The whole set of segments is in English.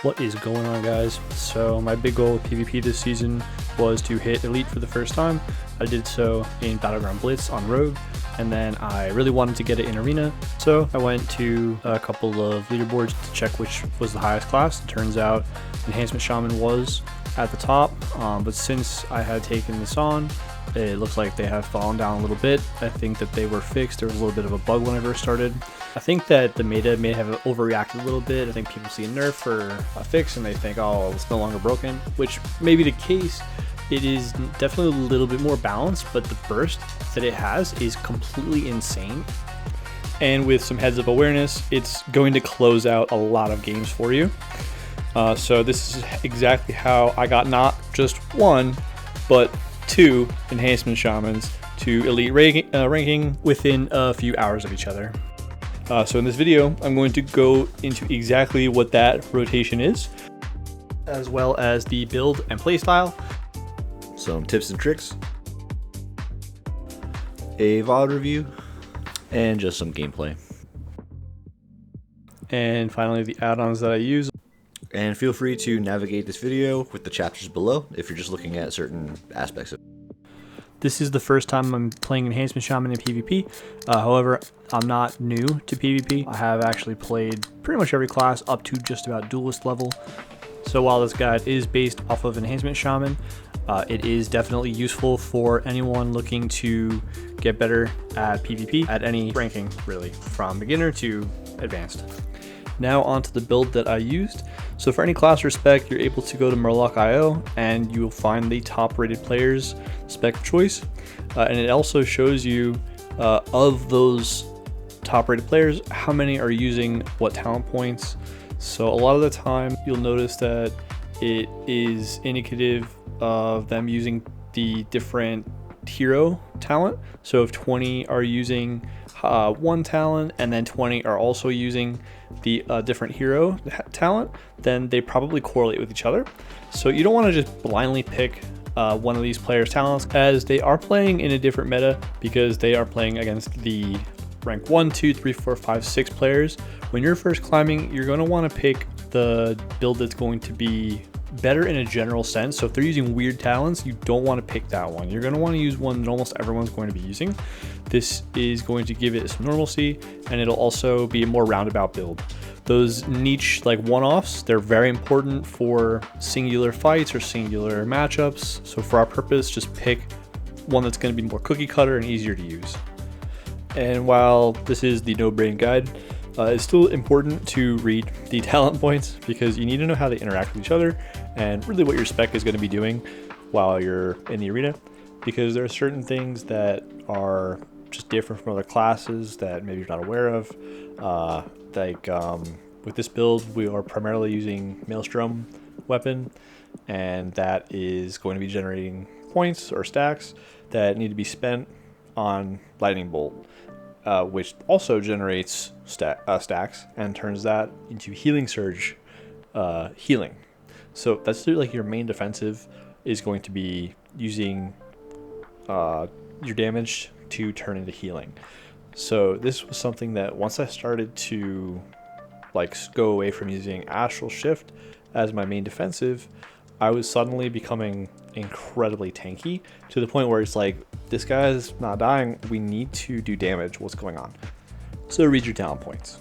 What is going on, guys? So my big goal with PvP this season was to hit Elite for the first time. I did so in Battleground Blitz on Rogue, and then I really wanted to get it in Arena, so I went to a couple of leaderboards to check which was the highest class. It turns out Enhancement Shaman was at the top, but since I had taken this on, it looks like they have fallen down a little bit. I think that they were fixed. There was a little bit of a bug when I first started. I think that the meta may have overreacted a little bit. I think people see a nerf or a fix and they think, oh, it's no longer broken, which may be the case. It is definitely a little bit more balanced, but the burst that it has is completely insane. And with some heads-up awareness, it's going to close out a lot of games for you. So this is exactly how I got not just one, but two Enhancement Shamans to Elite ranking within a few hours of each other. So in this video, I'm going to go into exactly what that rotation is, as well as the build and playstyle, some tips and tricks, a VOD review, and just some gameplay. And finally, the add-ons that I use. And feel free to navigate this video with the chapters below if you're just looking at certain aspects of it. This is the first time I'm playing Enhancement Shaman in PvP. However, I'm not new to PvP. I have actually played pretty much every class up to just about duelist level. So while this guide is based off of Enhancement Shaman, it is definitely useful for anyone looking to get better at PvP at any ranking, really, from beginner to advanced. Now onto the build that I used. So for any class or spec, you're able to go to Murloc.io and you will find the top rated players spec of choice. And it also shows you of those top rated players, how many are using what talent points. So a lot of the time you'll notice that it is indicative of them using the different hero talent. So if 20 are using one talent and then 20 are also using the different hero talent, then they probably correlate with each other. So you don't want to just blindly pick one of these players' talents, as they are playing in a different meta because they are playing against the rank 1, 2, 3, 4, 5, 6 players. When you're first climbing, you're going to want to pick the build that's going to be better in a general sense. So if they're using weird talents, you don't want to pick that one. You're going to want to use one that almost everyone's going to be using. This is going to give it some normalcy, and it'll also be a more roundabout build. Those niche like one-offs, they're very important for singular fights or singular matchups. So for our purpose, just pick one that's going to be more cookie cutter and easier to use. And while this is the no-brain guide, it's still important to read the talent points because you need to know how they interact with each other and really what your spec is going to be doing while you're in the arena, because there are certain things that are just different from other classes that maybe you're not aware of. With this build, we are primarily using Maelstrom weapon, and that is going to be generating points or stacks that need to be spent on Lightning Bolt. Which also generates stacks and turns that into Healing Surge healing. So that's like your main defensive is going to be using your damage to turn into healing. So this was something that once I started to like go away from using Astral Shift as my main defensive, I was suddenly becoming incredibly tanky to the point where it's like, this guy's not dying, we need to do damage, what's going on? So read your talent points.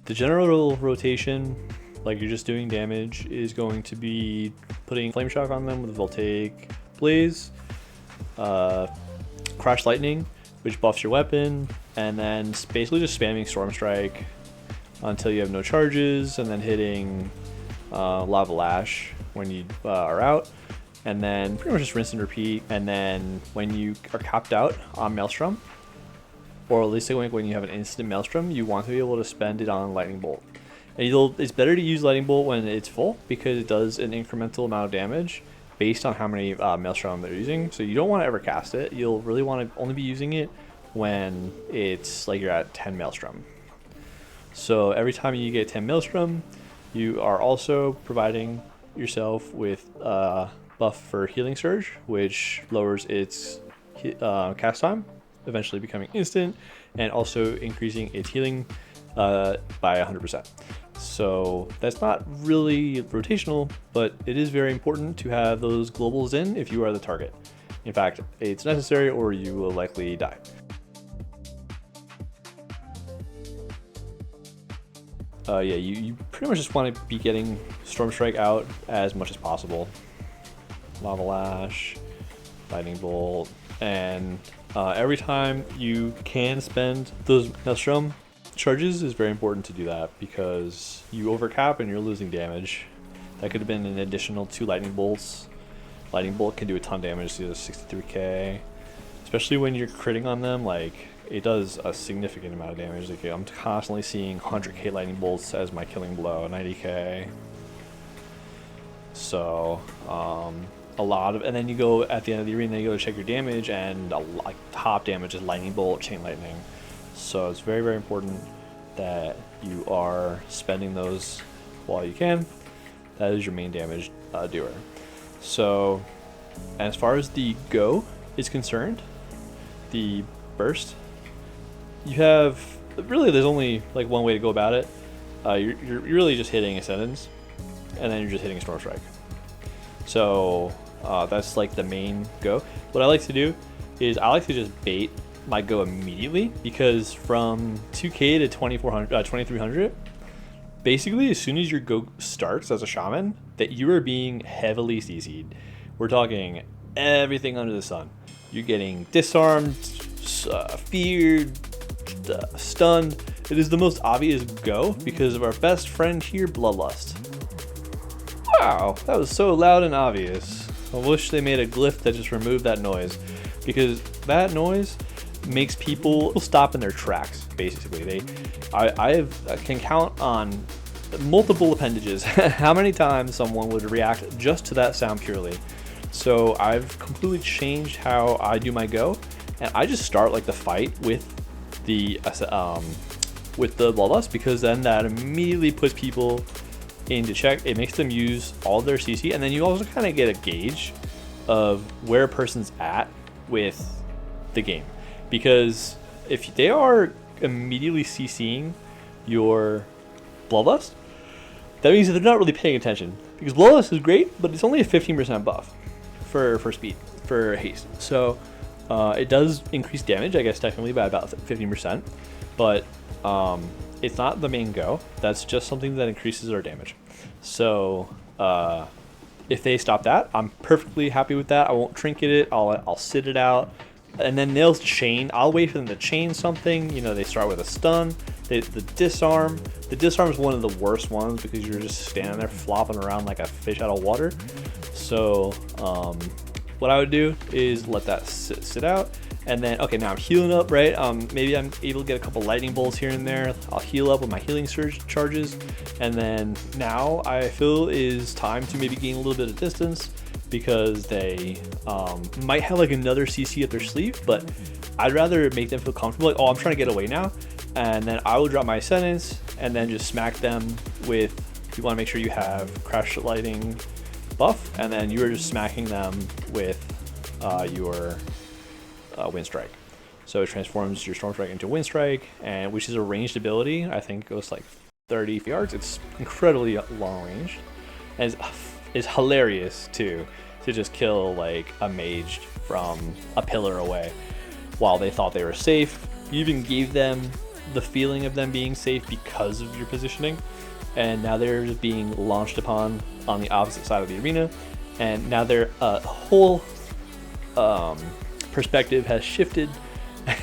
The general rotation, like you're just doing damage, is going to be putting Flame Shock on them with Voltaic Blaze, Crash Lightning, which buffs your weapon, and then basically just spamming Storm Strike until you have no charges, and then hitting Lava Lash when you are out, and then pretty much just rinse and repeat. And then when you are capped out on Maelstrom, or at least when you have an instant Maelstrom, you want to be able to spend it on Lightning Bolt. And it's better to use Lightning Bolt when it's full because it does an incremental amount of damage based on how many Maelstrom they're using. So you don't want to ever cast it. You'll really want to only be using it when it's like you're at 10 Maelstrom. So every time you get 10 Maelstrom, you are also providing yourself with buff for Healing Surge, which lowers its cast time, eventually becoming instant, and also increasing its healing by 100%. So that's not really rotational, but it is very important to have those globals in if you are the target. In fact, it's necessary or you will likely die. Yeah, you pretty much just want to be getting Storm Strike out as much as possible. Lava Lash, Lightning Bolt, and every time you can spend those Maelstrom charges is very important to do that because you overcap and you're losing damage. That could have been an additional 2 Lightning Bolts. Lightning Bolt can do a ton of damage to 63k, especially when you're critting on them. Like, it does a significant amount of damage. Like, I'm constantly seeing 100k Lightning Bolts as my killing blow, 90k. So, a lot of, and then you go at the end of the arena, you go to check your damage, and like top damage is Lightning Bolt, Chain Lightning. So it's very, very important that you are spending those while you can. That is your main damage doer. So, as far as the go is concerned, the burst, you have, really there's only like one way to go about it. You're really just hitting Ascendance, and then you're just hitting a Storm Strike. So that's like the main go. What I like to do is I like to just bait my go immediately, because from 2k to 2300, basically as soon as your go starts as a shaman, that you are being heavily CC'd. We're talking everything under the sun. You're getting disarmed, feared, stunned. It is the most obvious go because of our best friend here, Bloodlust. Wow, that was so loud and obvious. I wish they made a glyph that just removed that noise, because that noise makes people stop in their tracks. Basically, I can count on multiple appendages how many times someone would react just to that sound purely. So I've completely changed how I do my go, and I just start like the fight with the Bloodlust, because then that immediately puts people into check. It makes them use all their CC, and then you also kind of get a gauge of where a person's at with the game, because if they are immediately CCing your Bloodlust, that means that they're not really paying attention, because Bloodlust is great, but it's only a 15% buff for speed, for haste. So it does increase damage, I guess, technically by about 15%, but it's not the main go. That's just something that increases our damage. So if they stop that, I'm perfectly happy with that. I won't trinket it. I'll sit it out, and then they'll chain. I'll wait for them to chain something. You know, they start with a stun. The disarm. The disarm is one of the worst ones, because you're just standing there flopping around like a fish out of water. So what I would do is let that sit out. And then, okay, now I'm healing up, right? Maybe I'm able to get a couple lightning bolts here and there. I'll heal up with my healing surge charges. And then now I feel is time to maybe gain a little bit of distance, because they might have like another CC up their sleeve, but I'd rather make them feel comfortable. Like, oh, I'm trying to get away now. And then I will drop my Ascendance and then just smack them with, you want to make sure you have Crash Lightning buff, and then you are just smacking them with your Wind Strike. So it transforms your Storm Strike into Wind Strike, and which is a ranged ability. I think it goes like 30 yards. It's incredibly long range, and it's hilarious too, to just kill like a mage from a pillar away while they thought they were safe. You even gave them the feeling of them being safe because of your positioning, and now they're just being launched upon on the opposite side of the arena, and now their whole perspective has shifted,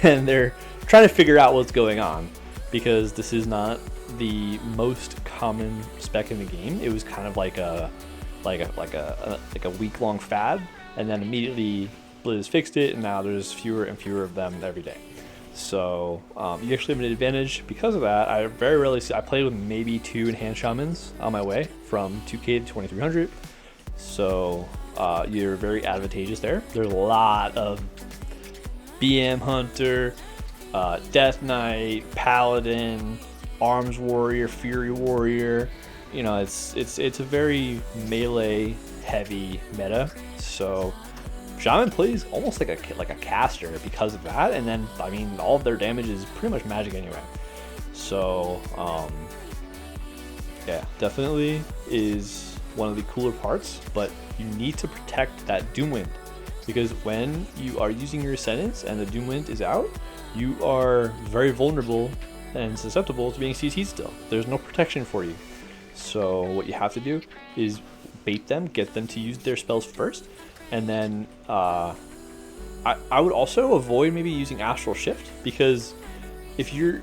and they're trying to figure out what's going on, because this is not the most common spec in the game. It was kind of like a week-long fad, and then immediately Blizz fixed it, and now there's fewer and fewer of them every day. So you actually have an advantage because of that. I very rarely see, I played with maybe 2 Enhanced Shamans on my way from 2k to 2300. So you're very advantageous there. There's a lot of BM Hunter, Death Knight, Paladin, Arms Warrior, Fury Warrior. You know, it's a very melee heavy meta. So Shaman plays almost like a caster because of that, and then I mean all of their damage is pretty much magic anyway. So Yeah, definitely is one of the cooler parts, but you need to protect that Doom Wind, because when you are using your Ascendants and the Doom Wind is out, you are very vulnerable and susceptible to being CC'd still. There's no protection for you. So what you have to do is bait them, get them to use their spells first, and then I would also avoid maybe using Astral Shift, because if your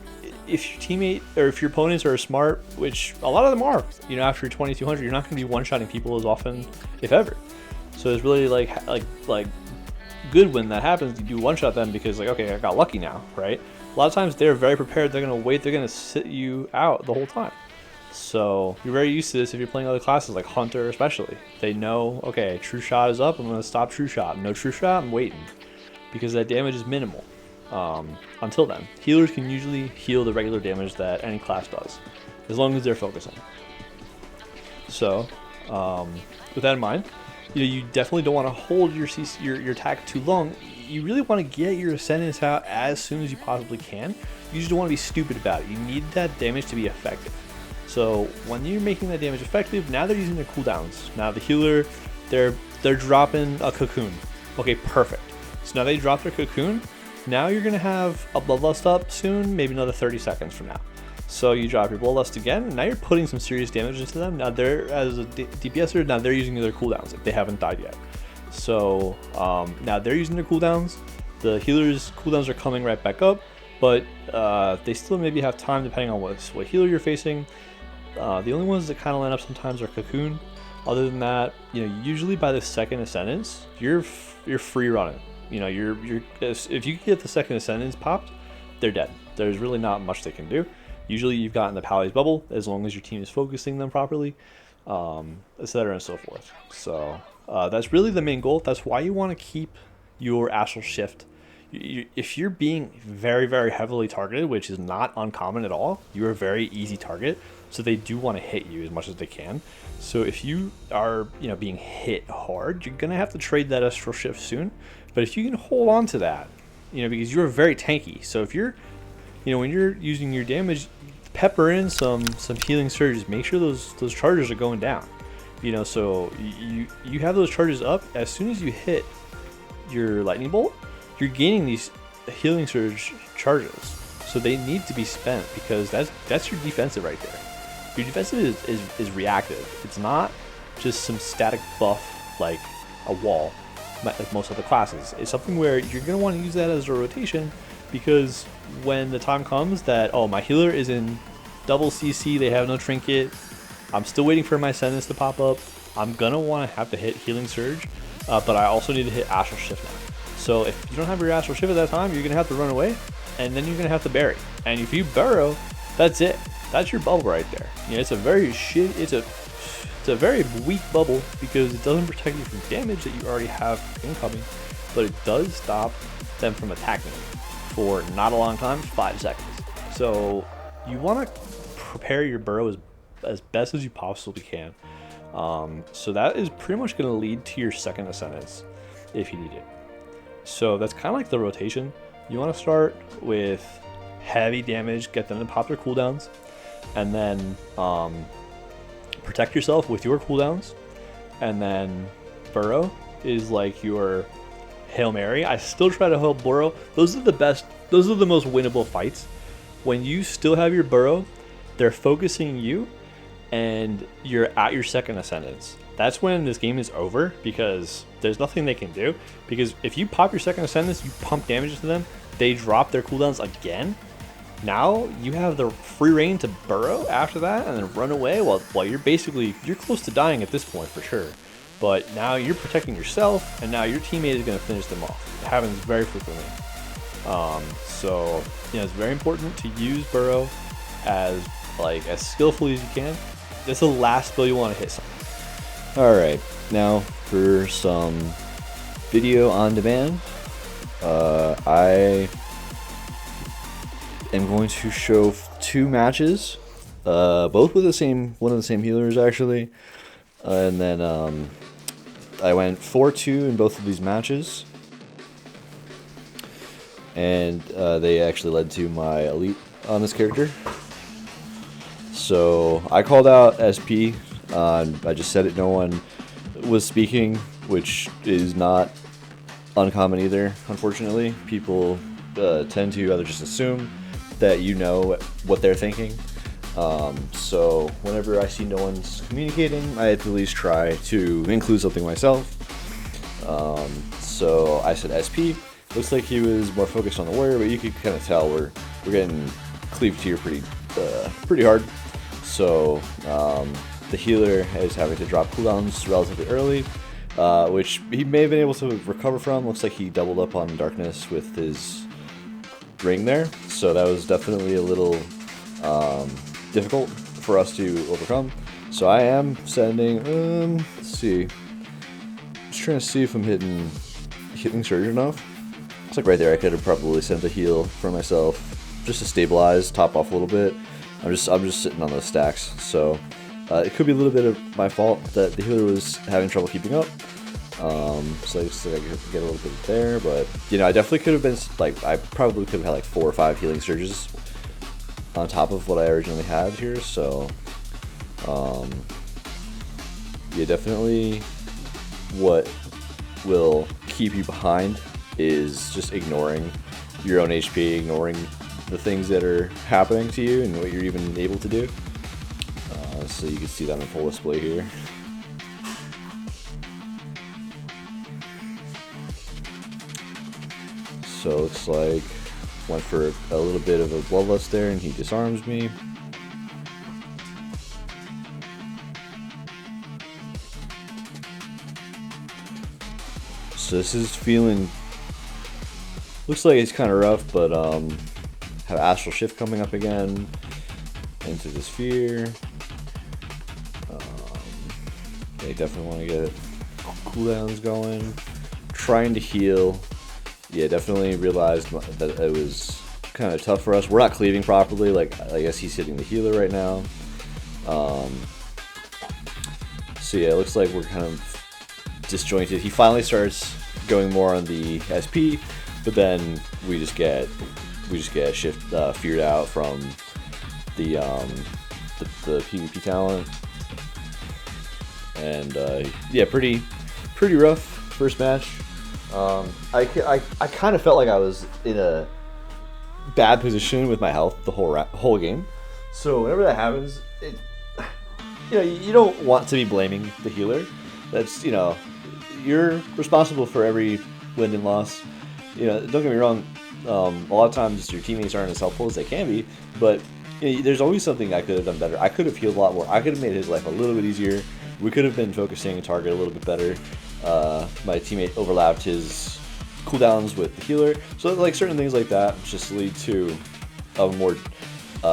teammate or if your opponents are smart, which a lot of them are, you know, after 2200, you're not going to be one-shotting people as often, if ever. So it's really like good when that happens. You do one-shot them because like, okay, I got lucky now, right? A lot of times they're very prepared. They're going to wait. They're going to sit you out the whole time. So you're very used to this if you're playing other classes like Hunter especially. They know, okay, True Shot is up. I'm going to stop True Shot. No True Shot, I'm waiting, because that damage is minimal. Until then, healers can usually heal the regular damage that any class does, as long as they're focusing. So, with that in mind, you definitely don't want to hold your attack too long. You really want to get your Ascendants out as soon as you possibly can. You just don't want to be stupid about it. You need that damage to be effective. So when you're making that damage effective, now they're using their cooldowns. Now the healer, they're dropping a cocoon. Okay, perfect. So now they drop their cocoon. Now you're going to have a Bloodlust up soon, maybe another 30 seconds from now. So you drop your Bloodlust again, and now you're putting some serious damage into them. Now they're, as a DPSer, now they're using their cooldowns if they haven't died yet. So now they're using their cooldowns. The healer's cooldowns are coming right back up, but they still maybe have time depending on what healer you're facing. The only ones that kind of line up sometimes are Cocoon. Other than that, usually by the second Ascendance, you're free running. If you get the second Ascendance popped, they're dead. There's really not much they can do. Usually you've gotten the Pally's Bubble as long as your team is focusing them properly, etc. and so forth. So that's really the main goal. That's why you want to keep your Astral Shift. If you're being very, very heavily targeted, which is not uncommon at all, you're a very easy target. So they do want to hit you as much as they can. So if you are, being hit hard, you're gonna have to trade that Astral Shift soon. But if you can hold on to that, because you're very tanky. So if you're, when you're using your damage, pepper in some healing surges. Make sure those charges are going down. So you have those charges up. As soon as you hit your lightning bolt, you're gaining these healing surge charges. So they need to be spent, because that's your defensive right there. Your defensive is reactive. It's not just some static buff like a wall, like most other classes. It's something where you're going to want to use that as a rotation, because when the time comes that, oh, my healer is in double CC, they have no trinket, I'm still waiting for my Ascendants to pop up, I'm going to want to have to hit Healing Surge, but I also need to hit Astral Shift now. So if you don't have your Astral Shift at that time, you're going to have to run away, and then you're going to have to bury. And if you burrow, that's it. That's your bubble right there. It's a very it's a very weak bubble, because it doesn't protect you from damage that you already have incoming, but it does stop them from attacking you for not a long time, 5 seconds. So you want to prepare your burrow as best as you possibly can. So that is pretty much going to lead to your second Ascendance if you need it. So that's kind of like the rotation. You want to start with heavy damage, get them to pop their cooldowns, and then protect yourself with your cooldowns, and then burrow is like your Hail Mary. I still try to help burrow. Those are the best. Those are the most winnable fights. When you still have your burrow, they're focusing you, and you're at your second Ascendance. That's when this game is over, because there's nothing they can do. Because if you pop your second Ascendance, you pump damage to them, they drop their cooldowns again. Now you have the free reign to burrow after that and then run away while you're close to dying at this point for sure. But now you're protecting yourself, and now your teammate is going to finish them off. It happens very frequently. So it's very important to use burrow as skillfully as you can. This is the last spell you want to hit something. Alright, now for some video on demand. I am going to show 2 matches, both with one of the same healers actually, and then I went 4-2 in both of these matches, and they actually led to my elite on this character. So I called out SP. I just said it. No one was speaking, which is not uncommon either. Unfortunately, people tend to either just assume that you know what they're thinking. So whenever I see no one's communicating, I at least try to include something myself. So I said SP. Looks like he was more focused on the warrior, but you could kind of tell we're getting cleaved here pretty hard. So the healer is having to drop cooldowns relatively early, which he may have been able to recover from. Looks like he doubled up on darkness with his ring there, so that was definitely a little difficult for us to overcome. So I am sending, let's see, just trying to see if I'm hitting surge enough. It's like right there, I could have probably sent a heal for myself just to stabilize, top off a little bit. I'm just sitting on those stacks, so it could be a little bit of my fault that the healer was having trouble keeping up. So I just like I could get a little bit there, but you know, I definitely could have been like, I probably could have had like 4 or 5 healing surges on top of what I originally had here. So yeah, definitely what will keep you behind is just ignoring your own HP, ignoring the things that are happening to you and what you're even able to do. So you can see that on full display here. So it looks like went for a little bit of a bloodlust there, and he disarms me. So this is feeling, looks like it's kind of rough, but have astral shift coming up again into the sphere. They definitely want to get cooldowns going. Trying to heal. Yeah, definitely realized that it was kind of tough for us. We're not cleaving properly. Like, I guess he's hitting the healer right now. So yeah, it looks like we're kind of disjointed. He finally starts going more on the SP, but then we just get feared out from the PvP talent. And yeah, pretty rough first match. I kind of felt like I was in a bad position with my health the whole game. So whenever that happens, you don't want to be blaming the healer. That's, you're responsible for every win and loss. Don't get me wrong. A lot of times your teammates aren't as helpful as they can be, but there's always something I could have done better. I could have healed a lot more. I could have made his life a little bit easier. We could have been focusing target a little bit better. My teammate overlapped his cooldowns with the healer. So like certain things like that just lead to a more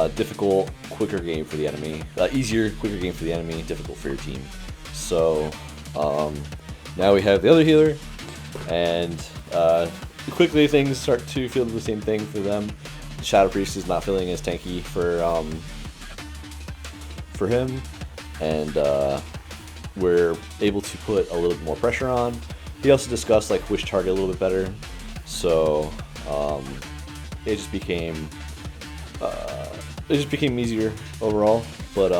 difficult, quicker game for the enemy. Easier, quicker game for the enemy, difficult for your team. So now we have the other healer, and quickly things start to feel the same thing for them. Shadow Priest is not feeling as tanky for him, and we're able to put a little bit more pressure on. He also discussed like which target a little bit better, so it just became easier overall. But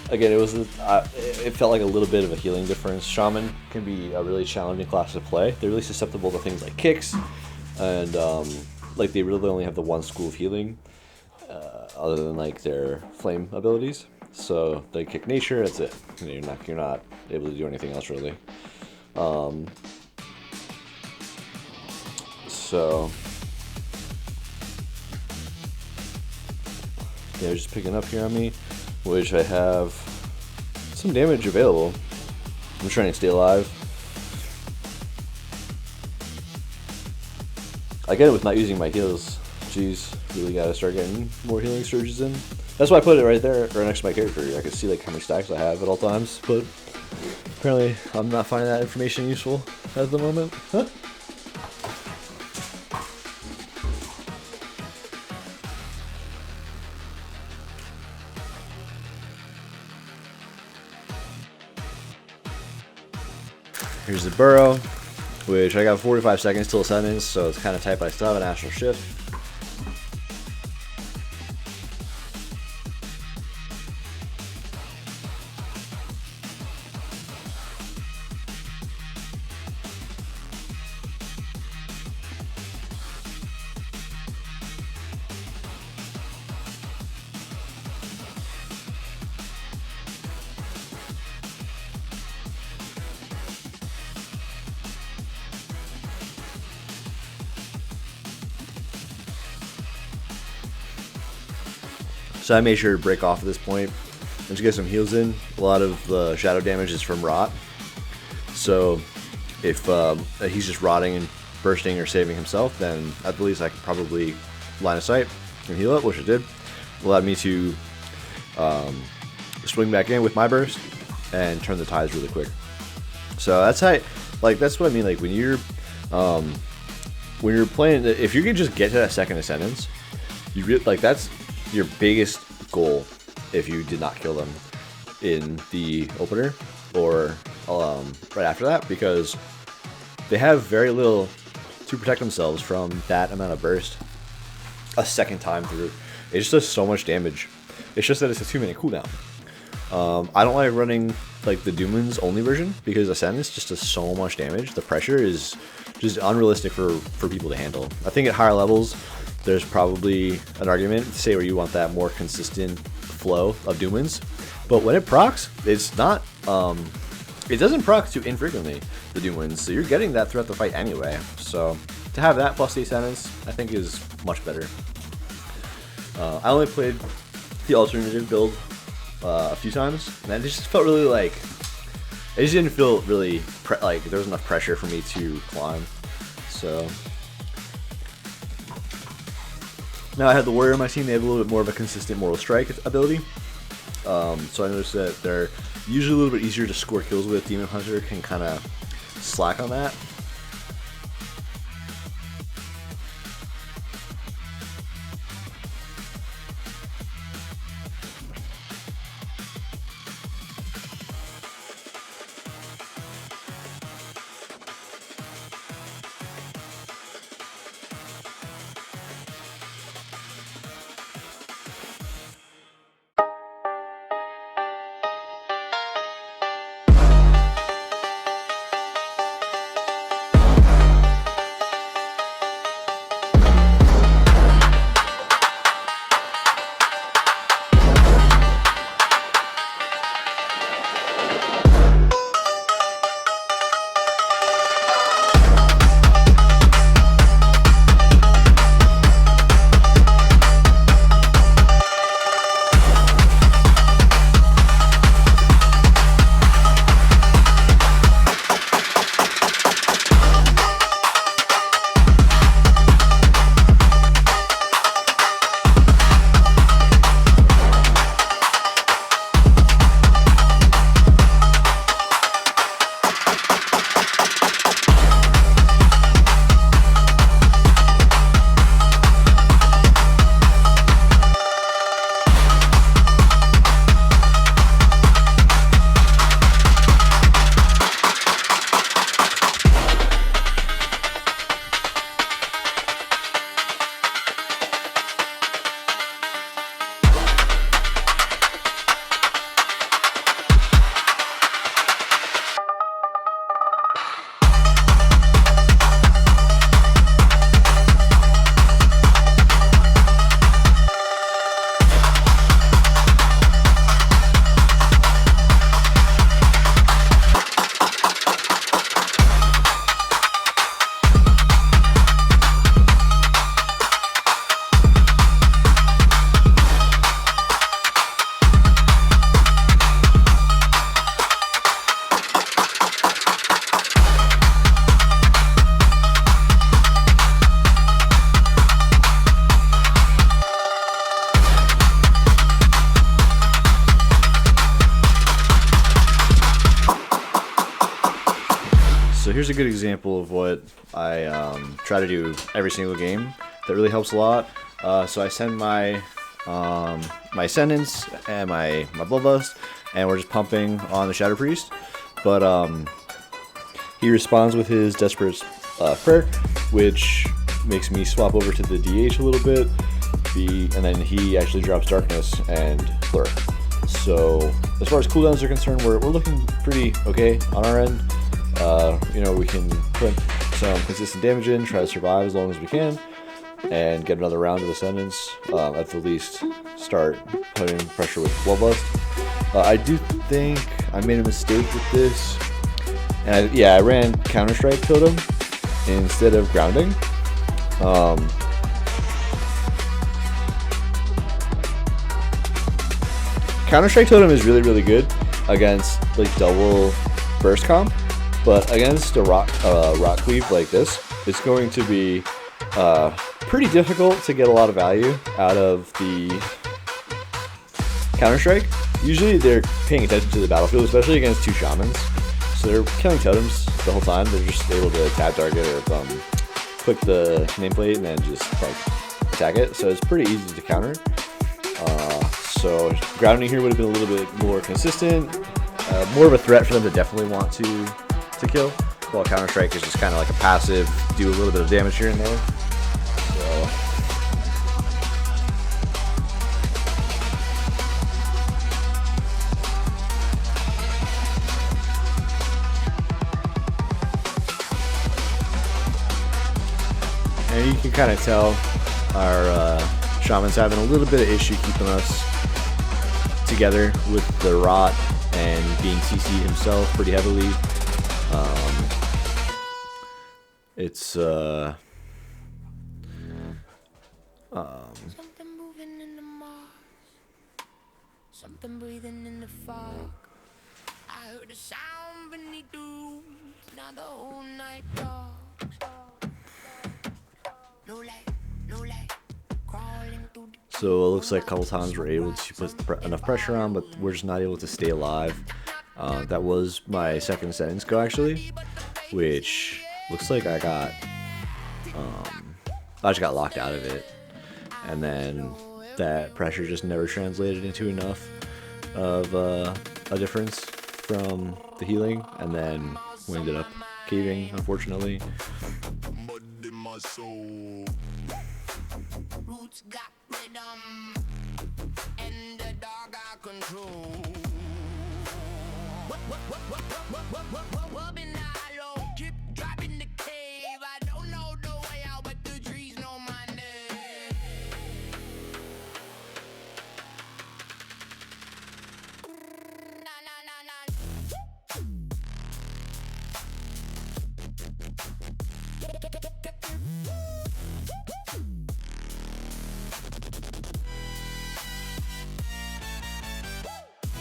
again, it felt like a little bit of a healing difference. Shaman can be a really challenging class to play. They're really susceptible to things like kicks, and like they really only have the one school of healing, other than like their flame abilities. So they kick nature. That's it. You're not able to do anything else really. So they're just picking up here on me, which I have some damage available. I'm trying to stay alive. I get it with not using my heals. Jeez, really gotta start getting more healing surges in. That's why I put it right there, right next to my character. I can see like how many stacks I have at all times, but apparently I'm not finding that information useful at the moment. Huh? Here's the burrow, which I got 45 seconds till ascendance, so it's kind of tight, but I still have an astral shift. So I made sure to break off at this point and just get some heals in. A lot of the shadow damage is from rot. So if he's just rotting and bursting or saving himself, then at the least I could probably line of sight and heal up, which it did. It allowed me to swing back in with my burst and turn the tides really quick. So that's how, that's what I mean. Like when you're playing, if you can just get to that second ascendance, that's your biggest goal. If you did not kill them in the opener or right after that, because they have very little to protect themselves from that amount of burst a second time through. It just does so much damage. It's just that it's a 2-minute cooldown. I don't like running like the Doomans only version because Ascendance just does so much damage. The pressure is just unrealistic for people to handle. I think at higher levels, there's probably an argument to say where you want that more consistent flow of Doomans. But when it procs, it's not, it doesn't proc too infrequently, the Doomans. So you're getting that throughout the fight anyway. So to have that plus the Ascendance, I think is much better. I only played the alternative build a few times, and it just felt really like, it just didn't feel really like there was enough pressure for me to climb. So now I had the warrior on my team. They have a little bit more of a consistent mortal strike ability. So I noticed that they're usually a little bit easier to score kills with. Demon Hunter can kind of slack on that. Here's a good example of what I try to do every single game that really helps a lot. So I send my my Ascendance and my Bloodlust, and we're just pumping on the Shadow Priest. But he responds with his Desperate Prayer, which makes me swap over to the DH a little bit, and then he actually drops Darkness and Blur. So as far as cooldowns are concerned, we're looking pretty okay on our end. We can put some consistent damage in, try to survive as long as we can, and get another round of Ascendance. At the least, start putting pressure with Bloodlust. I do think I made a mistake with this, and I ran Counter-Strike Totem instead of Grounding. Counter-Strike Totem is really, really good against like double burst comp, but against a rock cleave like this, it's going to be pretty difficult to get a lot of value out of the Counter-Strike. Usually they're paying attention to the battlefield, especially against 2 shamans. So they're killing totems the whole time. They're just able to tab target or click the nameplate and then just like attack it. So it's pretty easy to counter. So grounding here would have been a little bit more consistent, more of a threat for them to definitely want to kill. While Counter-Strike is just kind of like a passive, do a little bit of damage here and there. So. And you can kind of tell our shaman's having a little bit of issue keeping us together with the rot and being CC'd himself pretty heavily. It's Something moving in the moss, something breathing in the fog. I heard a sound beneath the roof, now the whole night dark. No light, crawling through the. So it looks like a couple times we're able to put enough pressure on, but we're just not able to stay alive. That was my second sentence go actually, which looks like I just got locked out of it, and then that pressure just never translated into enough of a difference from the healing, and then we ended up caving, unfortunately. Roots got rhythm, and the dog got control. What been hollow, keep dropping the cave. I don't know the way out, but the trees know my name.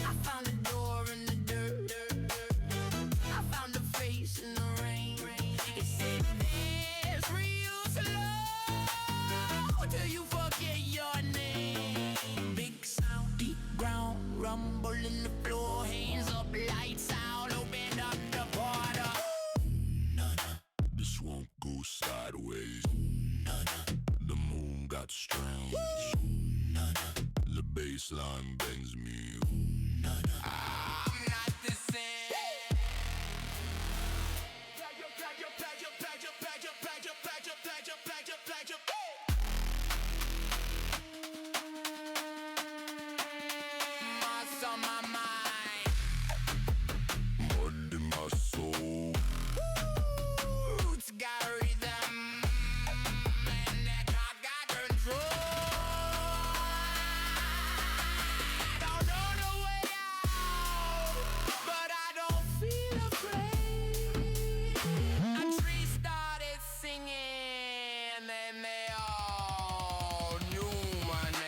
I found a door in the dirt. I found a face in the rain. It said dance real slow till you forget your name. Big sound, deep ground, rumble in the floor, hands up, lights out, open up the border. This won't go sideways. The moon got strange. The baseline bends me. I'm not the same. Moss on my mind. Mud in my soul. Roots got rhythm, and that cock got control. I don't know the way out, but I don't feel afraid. A tree started singing, and they all knew my name.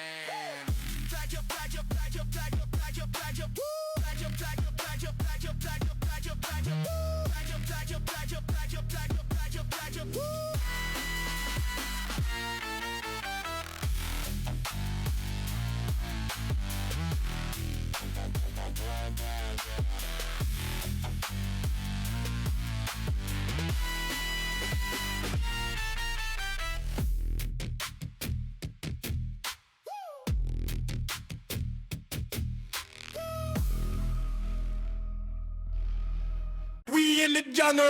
We in the jungle.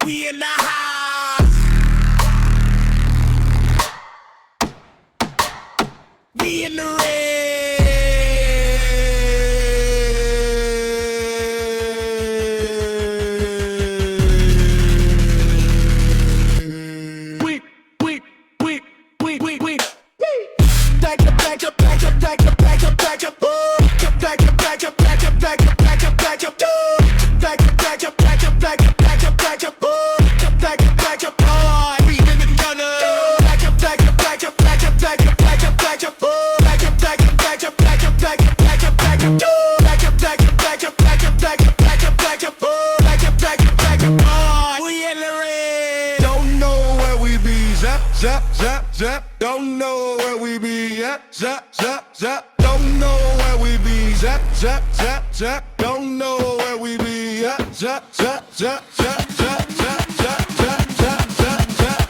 We in the house. We in the red. Zap, zap, zap, zap. Don't know where we be. Zap, zap, zap, zap. Don't know where we be. Zap, zap, zap, zap, zap, zap, zap, zap, zap, zap, zap, zap, zap.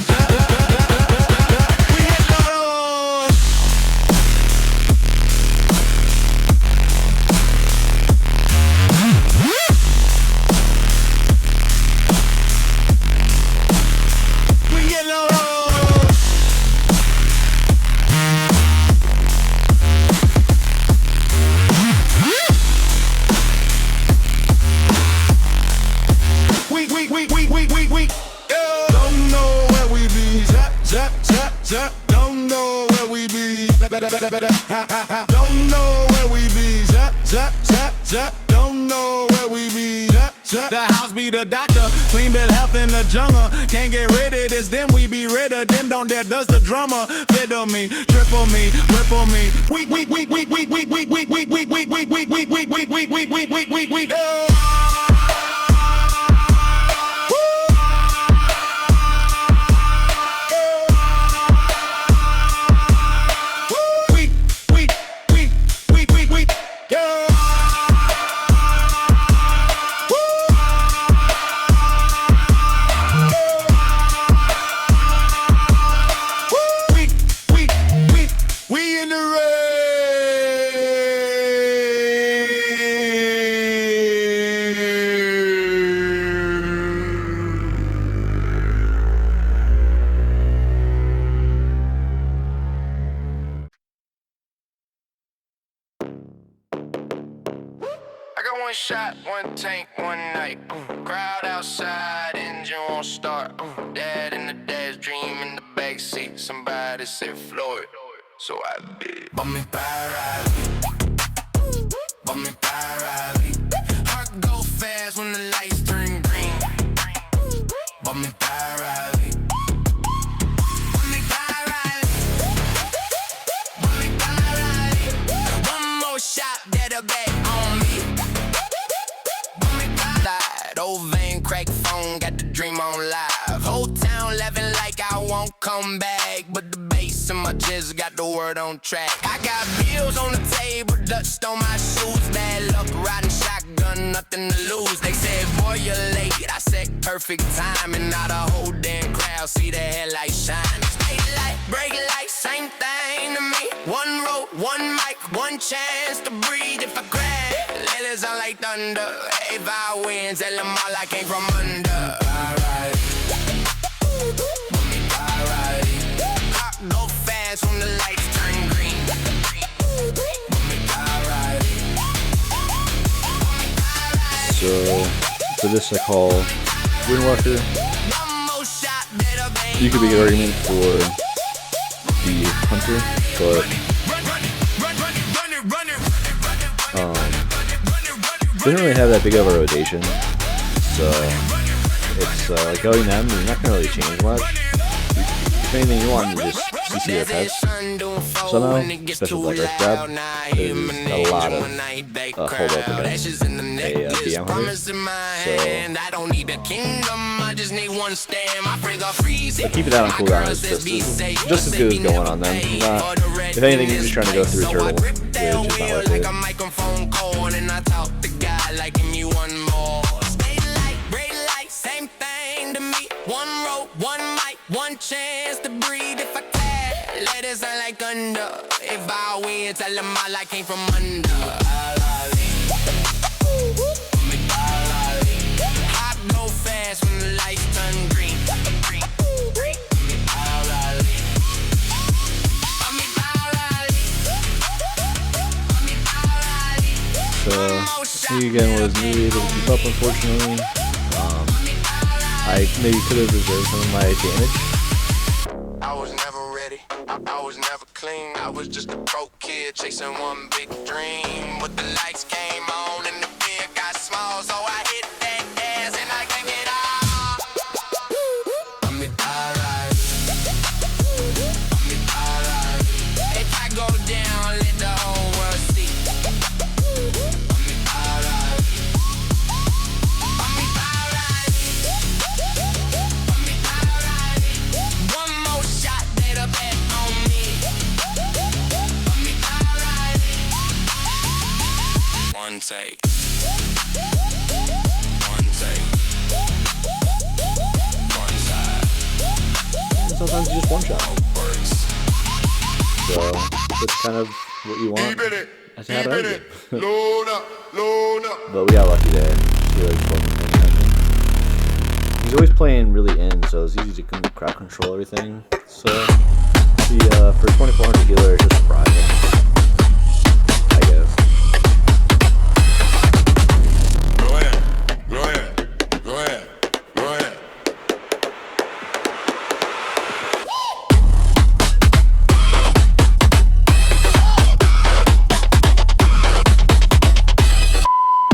We hit those. We hit those. We, yeah. Don't know where we be. Zap, zap, zap, zap. Don't know where we be. Don't know where we be. Zap, zap, zap, zap. Don't know where we be. Zap, zap. The house be the doctor. Clean bill health in the jungle. Can't get rid of this, then we be rid of them. Don't dare does the drummer. Fiddle me, triple me, whipple me. We. One shot, one tank, one night. Crowd outside, engine won't start. Dad in the dash, dream in the backseat. Somebody said Floyd, so I did. Bump me Ferrari, bump me Ferrari. Heart go fast when the lights turn green. Bump me Ferrari, bump me Ferrari, bump me Ferrari. One more shot, that'll bet on me. Old vein, crack phone, got the dream on live. Whole town laughing like I won't come back, but the bass in my chest got the word on track. I got bills on the table, dust on my shoes. Bad luck, riding shotgun, nothing to lose. They said, boy, you're late. I said, perfect time, and now the whole damn crowd see the headlight shine. Straight light, brake light, same thing to me. One road, one mic, one chance to breathe if I crash. Let it sound like thunder. If I win, tell them all I came from under. Alright, alright. Heart go fast when the lights turn green. Alright. So for this I call windwalker. You could make an argument for the hunter, but doesn't really have that big of a rotation, so it's like going them, you're not gonna really change much. If anything, you want to just CC their pets somehow, especially with like grab. There's a lot of hold up against a DM hunter, so but keeping that on cooldown is just as good as going on them. If anything, you're just trying to go through a turtle, which is not worth it. Like me one more. Stay light, red light, same thing to me. One road, one mic, one chance to breathe if I can. Let it sound like thunder. If I win, tell them all I came from under. Hot go fast when the lights turn green. So he again was really able to keep up, unfortunately. I maybe could have reserved some of my advantage. I was never ready, I was never clean. I was just a broke kid chasing one big dream. But the lights came on and the beer got small, so I hit that gas and I gave it all. I'm alright, I'm alright. If I go down, let the whole world see. and sometimes you just one-shot. So that's kind of what you want. That's how it But we got lucky there. He's always playing really in, so it's easy to crowd control everything. So the for 2400 healer, it's just surprising, I guess. Go ahead.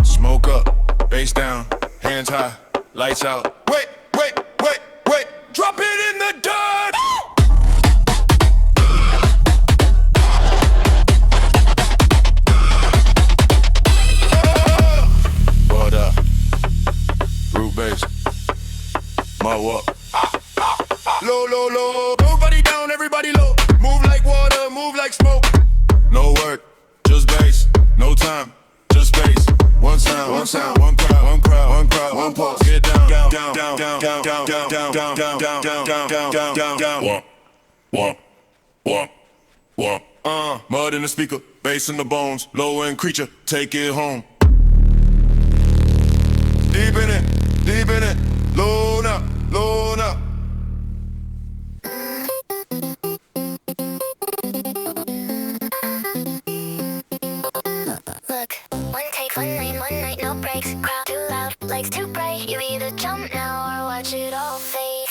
Smoke up, face down, hands high, lights out. Wait, drop it in the dirt. What up? Root bass. Mow up. Low. Everybody down, everybody low. Move like water, move like smoke. No work, just bass. No time, just space. One sound, one crowd, one pulse. Get down. Walk. Mud in the speaker, bass in the bones. Low end creature, take it home. Deep in it, load up. Look, one take, one lane, one night, no breaks. Crowd too loud, lights too bright. You either jump now or watch it all fade.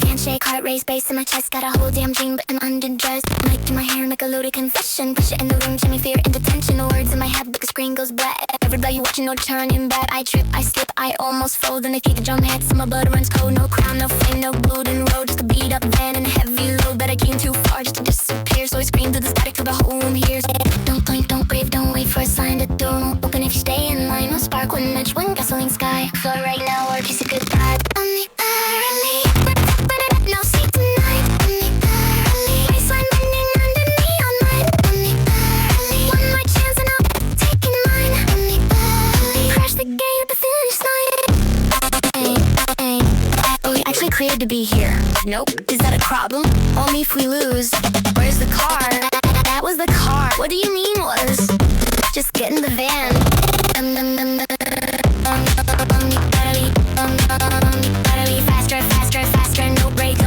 Handshake, heart race, bass in my chest. Got a whole damn dream, but I'm underdressed. Mic in my hair, make a loaded confession. Push it in the room, Jimmy fear in detention. The words in my head, but the screen goes black. Everybody watching, no turning back. I trip, I slip, I almost fold. And they keep the drum head, so my blood runs cold. No crown, no flame, no golden road. Just a beat up van and a heavy load. But I came too far just to disappear. So I scream through the static till the whole room hears. Don't blink, don't brave, don't wait for a sign. The door won't open if you stay in line. No spark, one match, one gasoline sky. For right now, or kiss a goodbye. Unilaterally, no sleep tonight. Unilaterally, wasteland bending under neon light. Unilaterally, one more chance and I'll take it mine. Unilaterally, crash the gate at the finish line. Hey. Oh, we actually cleared to be here. Nope, is that a problem? Only if we lose. Where's the car? That was the car. What do you mean was? Just get in the van. Faster, no break.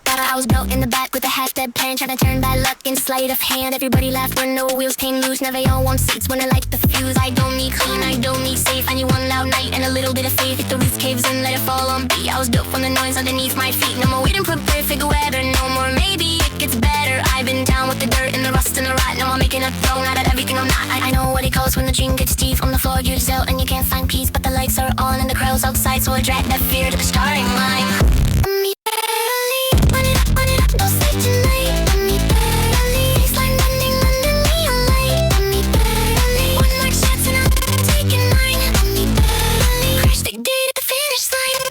I was built in the back with a half-dead plan, trying to turn bad luck in sleight of hand. Everybody laughed when no wheels came loose. Now they all want seats when I light the fuse. I don't need clean, I don't need safe. I need one loud night and a little bit of faith. If the roof caves in, let it fall on beat. I was built from the noise underneath my feet. No more waiting for perfect weather, no more maybe it gets better. I've been down with the dirt and the rust and the rot. No more making a throne out of everything I'm not. I know what it calls when the dream gets deep. On the floor you out and you can't find peace, but the lights are on and the crowd's outside, so I drag that fear to the starting line. Don't sleep tonight. Baseline bending under neon light. One more chance and I'll take it mine. Crash the gate at the finish line.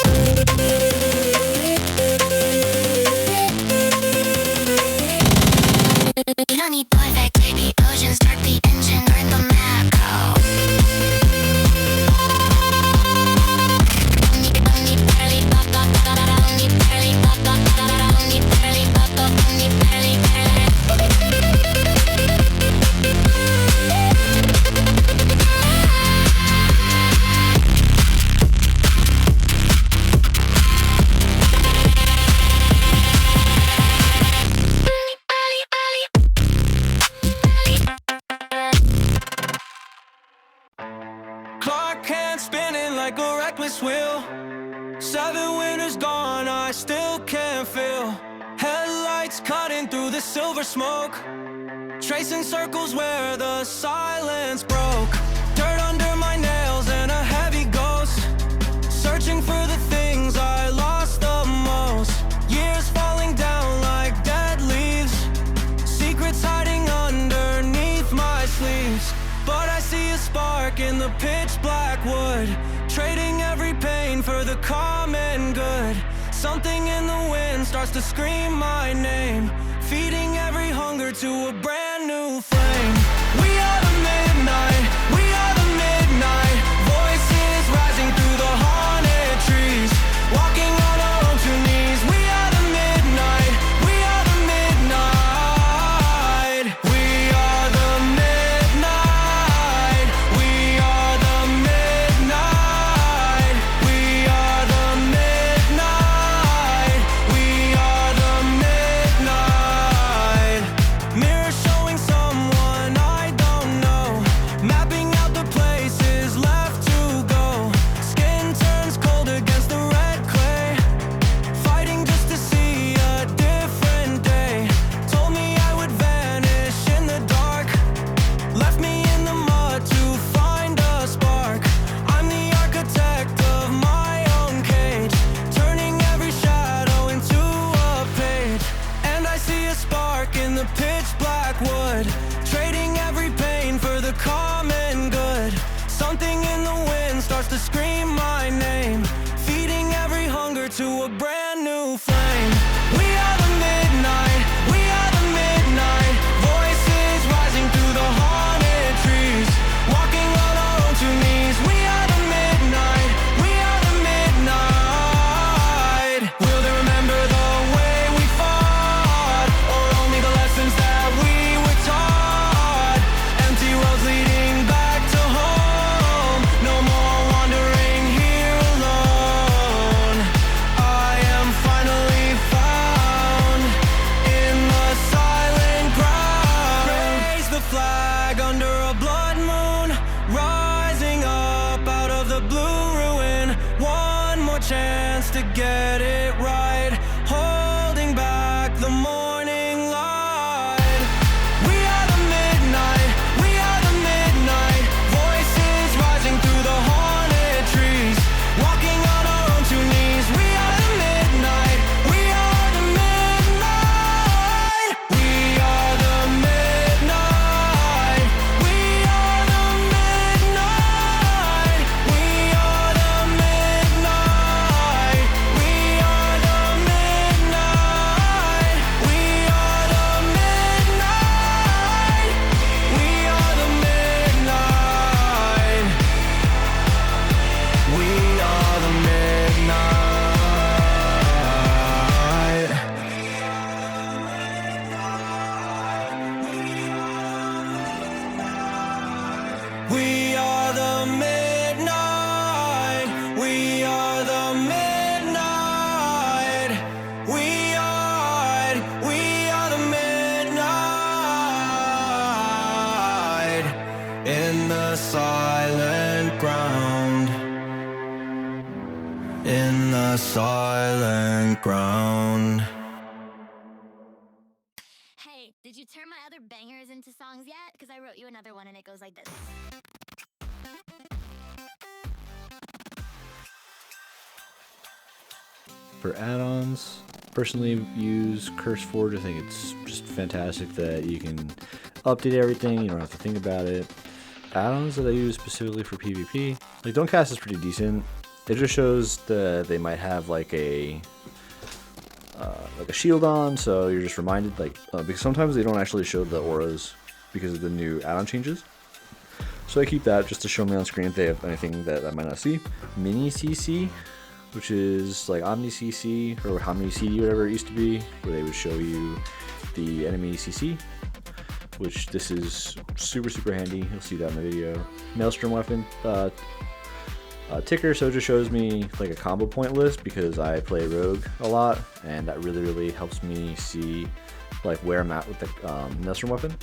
You don't need perfect, baby. Ocean, start the engine, burn the map, go. Clock hand spinning like a reckless wheel. 7 winters gone, I still can't feel. Headlights cutting through the silver smoke, tracing circles where the silence broke. Dirt under my nails and a heavy ghost, searching for the things I lost the most. Years falling down like dead leaves, secrets hiding underneath my sleeves. But I see a spark in the pitch black wood, trading every pain for the common good. Something in the wind starts to scream my name, feeding every hunger to a brand new flame. We are the midnight, we are the midnight. a spark in the pitch black wood, trading every pain for the common good. Something in the wind starts to scream my name, feeding every hunger to a brand new flame. We are the midnight, we are the midnight, voices rising through the haunted trees, walking on our own two knees. We are the midnight, we are the midnight. Will they remember the way we fought, or only the lessons that we were taught? Empty roads leading back to home, no more wandering here alone. I am finally found in the silent ground. Raise the flag under a blood moon, rising up out of the blue ruin. One more chance to get it right, holding back the morning light. We are the midnight, we are the midnight, voices rising through the haunted trees, walking on our own two knees. We are the midnight, we are the midnight, we are the midnight, we are the midnight, we are the midnight, we are the midnight, we are the midnight, we are the midnight, we are the midnight. We are the midnight, we are the midnight, we are the midnight, in the silent ground, in the silent ground. Hey, did you turn my other bangers into songs yet? Because I wrote you another one and it goes like this. For add-ons, personally use CurseForge. I think it's just fantastic that you can update everything. You don't have to think about it. Add-ons that I use specifically for PvP, like Don't-Cast is pretty decent. It just shows that they might have like a shield on, so you're just reminded, like because sometimes they don't actually show the auras because of the new add-on changes. So I keep that just to show me on screen if they have anything that I might not see. Mini CC, which is like Omni CC or Omni CD, whatever it used to be, where they would show you the enemy CC, which this is super handy. You'll see that in the video. Maelstrom weapon ticker, so it just shows me like a combo point list because I play rogue a lot, and that really helps me see like where I'm at with the Maelstrom weapon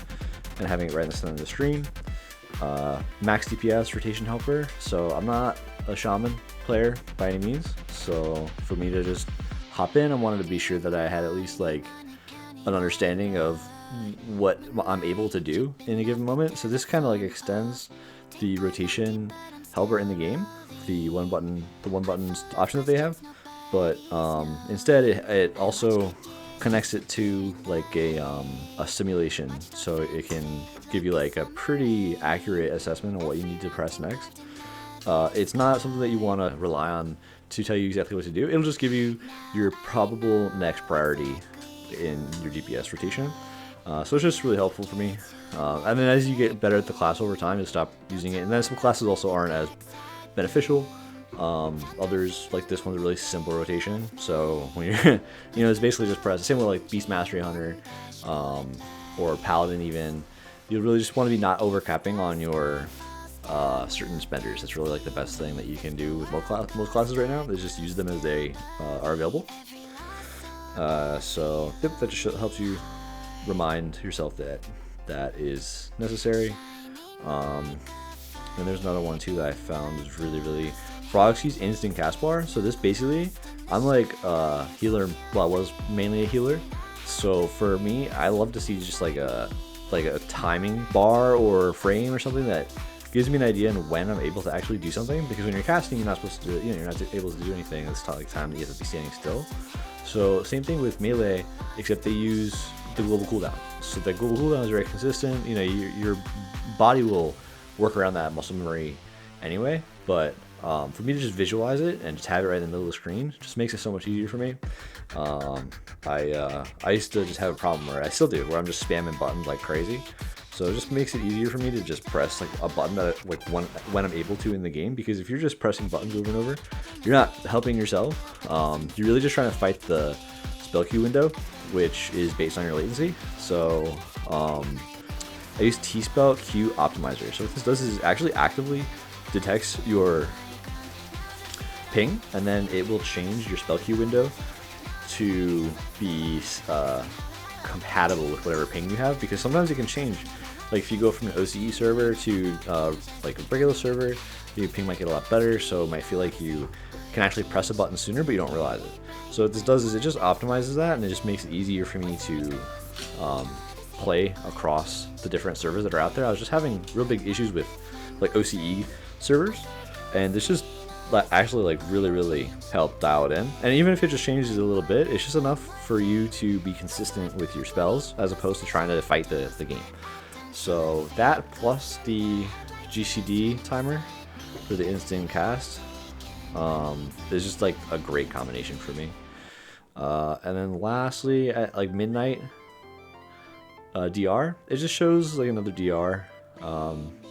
and having it right in the center of the screen. Max DPS rotation helper, so I'm not a shaman player by any means, so for me to just hop in, I wanted to be sure that I had at least like an understanding of what I'm able to do in a given moment. So this kind of like extends the rotation helper in the game, the one button option that they have, but instead it also connects it to like a simulation, so it can give you like a pretty accurate assessment of what you need to press next. It's not something that you want to rely on to tell you exactly what to do. It'll just give you your probable next priority in your DPS rotation. So it's just really helpful for me. And then as you get better at the class over time, you'll stop using it. And then some classes also aren't as beneficial. Others, like this one's a really simple rotation. So when you're, it's basically just press. Same with like Beast Mastery Hunter or Paladin even. You really just want to be not overcapping on your certain spenders. That's really like the best thing that you can do with most classes right now, is just use them as they are available. So yep, that just helps you remind yourself that that is necessary. And there's another one too that I found is really Frogski's instant cast bar. So this basically, I'm like a healer, well, I was mainly a healer, so for me I love to see just like a timing bar or frame or something that gives me an idea on when I'm able to actually do something, because when you're casting, you're not supposed to do it, you're not able to do anything. It's like time that you have to be standing still. So same thing with melee, except they use the global cooldown. So the global cooldown is very consistent. You know, your body will work around that muscle memory anyway. But for me to just visualize it and just have it right in the middle of the screen just makes it so much easier for me. I used to just have a problem, where I still do, where I'm just spamming buttons like crazy. So it just makes it easier for me to just press like a button that like when I'm able to in the game, because if you're just pressing buttons over and over, you're not helping yourself. You're really just trying to fight the spell queue window, which is based on your latency. So I use T-Spell Q Optimizer. So what this does is actually actively detects your ping, and then it will change your spell queue window to be compatible with whatever ping you have, because sometimes it can change. Like if you go from an OCE server to like a regular server, your ping might get a lot better, so it might feel like you can actually press a button sooner, but you don't realize it. So what this does is it just optimizes that, and it just makes it easier for me to play across the different servers that are out there. I was just having real big issues with like OCE servers, and this just actually like really helped dial it in. And even if it just changes a little bit, it's just enough for you to be consistent with your spells as opposed to trying to fight the game. So that plus the GCD timer for the instant cast is just like a great combination for me. And then lastly, at like midnight DR, it just shows like another DR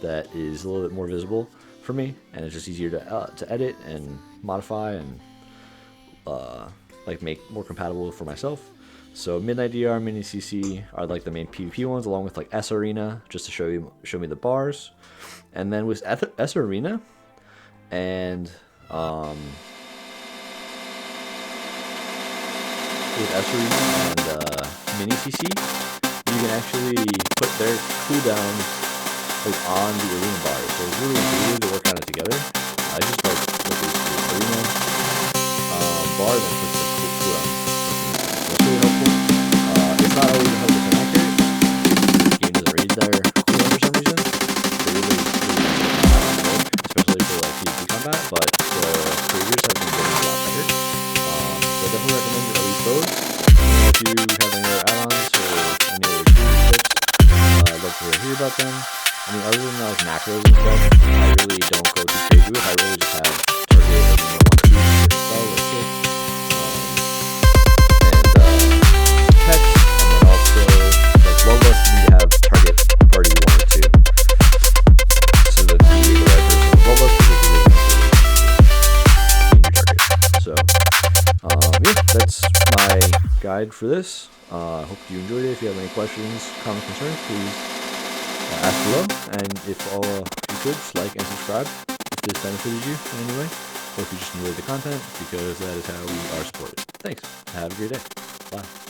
that is a little bit more visible for me, and it's just easier to edit and modify and like make more compatible for myself. So Midnight DR, Mini CC are like the main PvP ones, along with like S Arena, just to show me the bars. And then with S Arena and with S Arena and Mini CC, you can actually put their cooldowns like on the arena bar. So it's really intuitive to work on it together. I just like put this arena bar and then put the cooldown. So it's really helpful. It's not always 100% accurate. The game doesn't read their cooldown for some reason. They really work, especially for like PvP combat, but the creators have been getting a lot better. So I definitely recommend at least those. If you have any other add-ons or any other tips, I'd love to hear about them. I mean, other than like macros and stuff, I really don't go too crazy with. I really just have target like 1 or 2 certain spells or kits, and text, and then also like one list you need to have target party 1 or 2, so that you get the right person. One list is really in your target. So yeah, that's my guide for this. Hope you enjoyed it. If you have any questions, comments, concerns, please ask below, and if you could, just like and subscribe if this benefited you in any way, or if you just enjoyed the content, because that is how we are supported. Thanks. Have a great day. Bye.